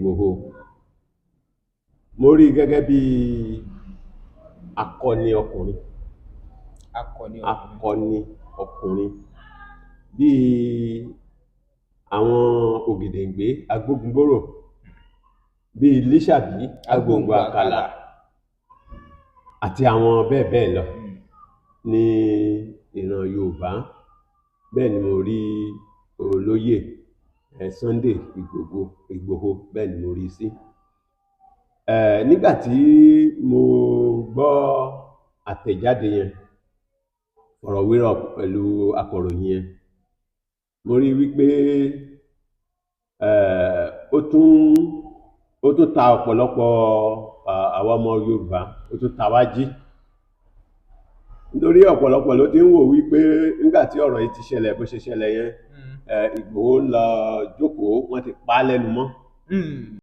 Igboho mo rí gẹ́gẹ́ bí akọni ọkùnrin bí àwọn Ògèdèngbé agbógungbòrò, bí Lísàbí agbòǹgbò àkàlà àti àwọn bẹ́ẹ̀ bẹ́ẹ̀ lọ ní ìran Yorùbá. Bẹ́ẹ̀ ni mo rí olóyè Sunday Igboho, bẹ́ẹ̀ ni mo rí sí. Nígbà tí mo gbọ́ àtẹ̀jáde yẹn, ọ̀rọ̀wérọ̀ pẹ̀lú akọ̀ròyìn yẹn, mo rí wípé ó tún ta ọ̀pọ̀lọpọ̀ àwa ọmọ Yorùbá, ó tún ta wá jí. Nítorí ọ̀pọ̀lọpọ̀ ló ti ń wò wípé nígbà tí ọ̀rọ̀ yìí ti ṣẹlẹ̀ bó ṣe ṣẹlẹ̀ yẹn, Ìgbòho lọ jókòó, wọ́n ti pa á lẹ́nu mọ́.